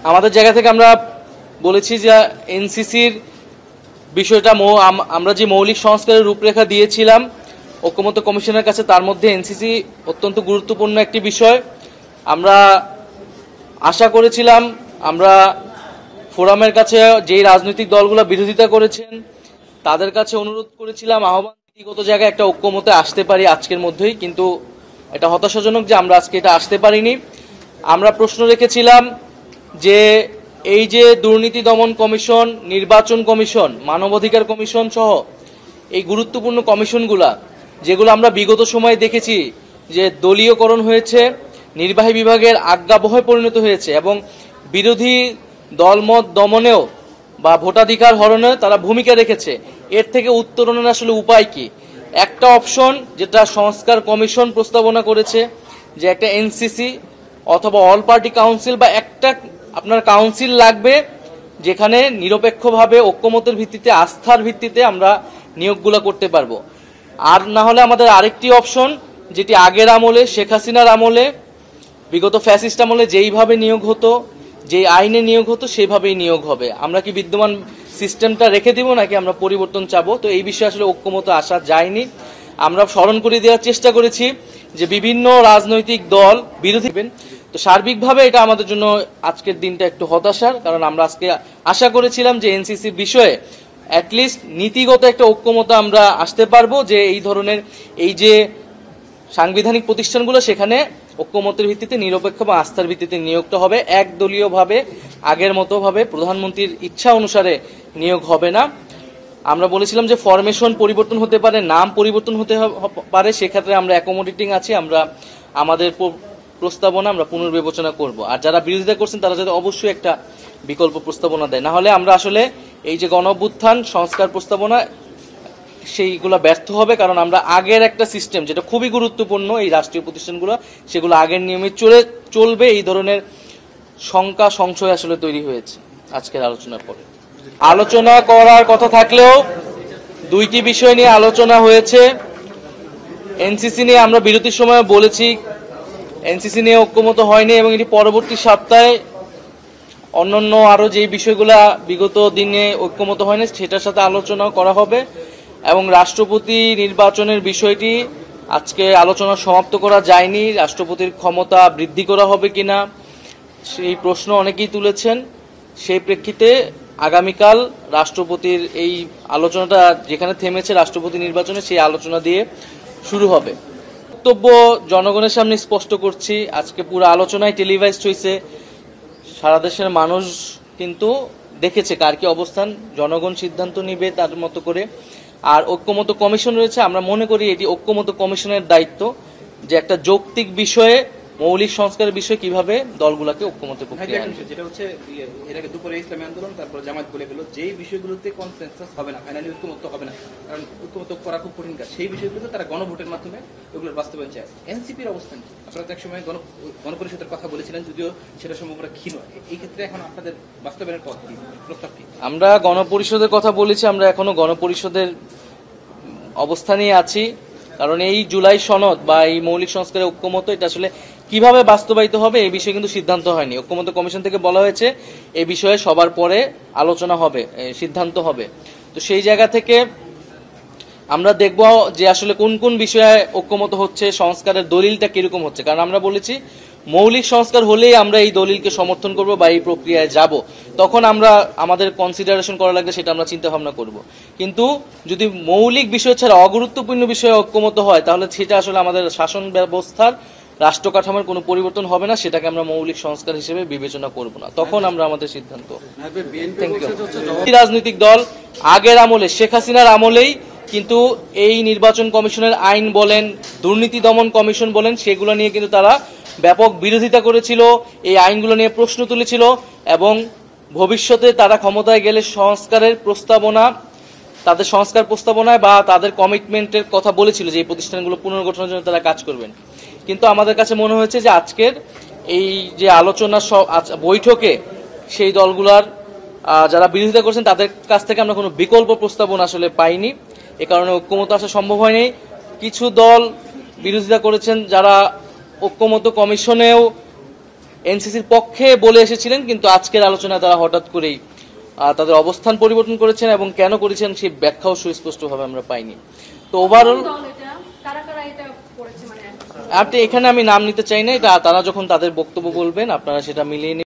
আমাদের জায়গা থেকে আমরা বলেছি যে এনসিসির বিষয়টা আমরা যে মৌলিক সংস্কারের রূপরেখা দিয়েছিলাম ঐক্যমত্য কমিশনের কাছে, তার মধ্যে এনসিসি অত্যন্ত গুরুত্বপূর্ণ একটি বিষয়। আমরা আশা করেছিলাম, আমরা ফোরামের কাছে যেই রাজনৈতিক দলগুলো বিরোধিতা করেছেন তাদের কাছে অনুরোধ করেছিলাম, আহ্বান নীতিগত জায়গায় একটা ঐক্যমতে আসতে পারি আজকের মধ্যেই, কিন্তু এটা হতাশাজনক যে আমরা আজকে এটা আসতে পারিনি। আমরা প্রশ্ন রেখেছিলাম যে এই যে দুর্নীতি দমন কমিশন, নির্বাচন কমিশন, মানবাধিকার কমিশন সহ এই গুরুত্বপূর্ণ কমিশনগুলা, যেগুলো আমরা বিগত সময়ে দেখেছি যে দলীয়করণ হয়েছে, নির্বাহী বিভাগের আজ্ঞাবহে পরিণত হয়েছে এবং বিরোধী দলমত দমনেও বা ভোটাধিকার হরণে তারা ভূমিকা রেখেছে, এর থেকে উত্তরণের আসলে উপায় কি? একটা অপশন যেটা সংস্কার কমিশন প্রস্তাবনা করেছে, যে একটা এনসিসি অথবা অল পার্টি কাউন্সিল বা একটা আপনার কাউন্সিল লাগবে, যেখানে নিরপেক্ষভাবে ঐক্যমতের ভিত্তিতে, আস্থার ভিত্তিতে আমরা নিয়োগগুলো করতে পারবো। আর না হলে আমাদের আরেকটি অপশন, যেটি আগের আমলে, শেখ হাসিনার আমলে, বিগত ফ্যাসিস্ট আমলে যেইভাবে নিয়োগ হতো, যে আইনে নিয়োগ হতো সেইভাবেই নিয়োগ হবে। আমরা কি বিদ্যমান সিস্টেমটা রেখে দিব নাকি আমরা পরিবর্তন চাবো? তো এই বিষয়ে আসলে ঐক্যমত আসা যায়নি। আমরা স্মরণ করে দেওয়ার চেষ্টা করেছি যে বিভিন্ন রাজনৈতিক দল বিরোধী। তো সার্বিকভাবে এটা আমাদের জন্য আজকের দিনটা একটু হতাশার, কারণ আমরা আজকে আশা করেছিলাম যে এনসিসির বিষয়ে অ্যাটলিস্ট নীতিগত একটা ঐক্যমত আমরা আসতে পারবো, যে এই ধরনের এই যে সাংবিধানিক প্রতিষ্ঠানগুলো, সেখানে ঐক্যমতের ভিত্তিতে, নিরপেক্ষ বা আস্থার ভিত্তিতে নিয়োগটা হবে, একদলীয়ভাবে আগের মতো ভাবে প্রধানমন্ত্রীর ইচ্ছা অনুসারে নিয়োগ হবে না। আমরা বলেছিলাম যে ফরমেশন পরিবর্তন হতে পারে, নাম পরিবর্তন হতে পারে, সেক্ষেত্রে আমরা অ্যাকোমোডেটিং আছি, আমরা আমাদের প্রস্তাবনা আমরা পুনর্বিবেচনা করব। আর যারা বিরোধিতা করছেন তারা যাতে অবশ্যই একটা বিকল্প প্রস্তাবনা দেয়, না হলে আমরা আসলে এই যে গণ অভ্যুত্থান সংস্কার প্রস্তাবনা সেইগুলো ব্যর্থ হবে। কারণ আমরা আগের একটা সিস্টেম, যেটা খুবই গুরুত্বপূর্ণ, এই রাষ্ট্রীয় প্রতিষ্ঠানগুলো সেগুলো আগের নিয়মে চলবে, এই ধরনের শঙ্কা সংশয় আসলে তৈরি হয়েছে আজকের আলোচনার পরে। আলোচনা করার কথা থাকলেও দুইটি বিষয় নিয়ে আলোচনা হয়েছে। এনসিসি নিয়ে আমরা বিরতির সময় বলেছি এনসিসি নিয়ে ঐক্যমত হয়নি, এবং এটি পরবর্তী সপ্তাহে অন্যান্য আরো যে বিষয়গুলো বিগত দিনে ঐক্যমত হয়নি সেটার সাথে আলোচনা করা হবে। এবং রাষ্ট্রপতি নির্বাচনের বিষয়টি আজকে আলোচনা সমাপ্ত করা যায়নি, রাষ্ট্রপতির ক্ষমতা বৃদ্ধি করা হবে কিনা সেই প্রশ্ন অনেকেই তুলেছেন। সেই প্রেক্ষিতে আগামীকাল রাষ্ট্রপতির এই আলোচনাটা যেখানে থেমেছে রাষ্ট্রপতি নির্বাচনে, সেই আলোচনা দিয়ে শুরু হবে। বক্তব্য জনগণের সামনে স্পষ্ট করছি, আজকে পুরো আলোচনায় টেলিভাইজড হয়েছে, সারা দেশের মানুষ কিন্তু দেখেছে কার কি অবস্থান। জনগণ সিদ্ধান্ত নিবে তার মতো করে। আর ঐক্যমত কমিশন রয়েছে, আমরা মনে করি এটি ঐক্যমত কমিশনের দায়িত্ব যে একটা যৌক্তিক বিষয়ে, মৌলিক সংস্কারের বিষয়ে কিভাবে দলগুলোকে ঐক্যমতে প্রক্রিয়া আনবে। যেটা হচ্ছে এর আগে দুপুরে ইসলামী আন্দোলন, তারপর জামায়াত বলে গেল যেই বিষয়গুলোতে কনসেনসাস হবে না, ফাইনালি ঐক্যমত হবে না, কারণ ঐক্যমত করা খুব কঠিন কাজ, সেই বিষয়গুলোতে তারা গণভোটের মাধ্যমে ওগুলোর বাস্তবায়ন চায়। এনসিপির অবস্থান কি? আপনারা তো একসময় গণপরিষদের কথা বলেছিলেন, যদিও সেটা সম্ভবত ক্ষীণ। এই ক্ষেত্রে এখন আপনাদের বাস্তবায়নের পথ কি, প্রস্তাব কি? আমরা গণপরিষদের কথা বলেছি, আমরা এখনো গণপরিষদের অবস্থানেই আছি, কারণ এই জুলাই সনদ বা এই মৌলিক সংস্কারের ঐক্যমত এটা আসলে কিভাবে বাস্তবায়িত হবে এই বিষয়ে কিন্তু সিদ্ধান্ত হয়নি। ঐক্যমত কমিশন থেকে বলা হয়েছে এই বিষয়ে সবার পরে আলোচনা হবে, সিদ্ধান্ত হবে। তো সেই জায়গা থেকে আমরা দেখব যে আসলে কোন কোন বিষয়ে ঐক্যমত হচ্ছে, সংস্কারের দলিলটা কিরকম হচ্ছে। কারণ আমরা বলেছি মৌলিক সংস্কার হলেই আমরা এই দলিলকে সমর্থন করব বা এই প্রক্রিয়ায় যাব, তখন আমরা আমাদের কনসিডারেশন করা লাগবে, সেটা আমরা চিন্তা ভাবনা করব। কিন্তু যদি মৌলিক বিষয় ছাড়া অগুরুত্বপূর্ণ বিষয়ে ঐক্যমত হয়, তাহলে সেটা আসলে আমাদের শাসন ব্যবস্থার, রাষ্ট্র কাঠামোর কোনো পরিবর্তন হবে না, সেটাকে আমরা মৌলিক সংস্কার হিসেবে বিবেচনা করব না, তখন আমরা আমাদের সিদ্ধান্ত। রাজনৈতিক দল আগের আমলে, শেখ হাসিনার আমলেই কিন্তু এই নির্বাচন কমিশনের আইন বলেন, দুর্নীতি দমন কমিশন বলেন, সেগুলো নিয়ে কিন্তু তারা ব্যাপক বিরোধিতা করেছিল, এই আইনগুলো নিয়ে প্রশ্ন তুলেছিল, এবং ভবিষ্যতে তারা ক্ষমতায় গেলে সংস্কারের প্রস্তাবনা, তাদের সংস্কার প্রস্তাবনায় বা তাদের কমিটমেন্টের কথা বলেছিল যে এই প্রতিষ্ঠানগুলো পুনর্গঠনের জন্য তারা কাজ করবেন। কিন্তু আমাদের কাছে মনে হয়েছে যে আজকের এই যে আলোচনা বৈঠকে সেই দলগুলার যারা বিরোধিতা করছেন তাদের কাছ থেকে আমরা কোনো বিকল্প প্রস্তাবনা আসলে পাইনি, এ কারণে ঐক্যমত আসা সম্ভব হয়নি। কিছু দল বিরোধিতা করেছেন যারা ঐক্যমত কমিশনেও এনসিসির পক্ষে বলে এসেছিলেন, কিন্তু আজকের আলোচনায় তারা হঠাৎ করেই তাদের অবস্থান পরিবর্তন করেছেন এবং কেন করেছেন সেই ব্যাখ্যাও সুস্পষ্টভাবে আমরা পাইনি। তো ওভারঅল আপনি এখানে আমি নাম নিতে চাই না, এটা তারা যখন তাদের বক্তব্য বলবেন আপনারা সেটা মিলিয়ে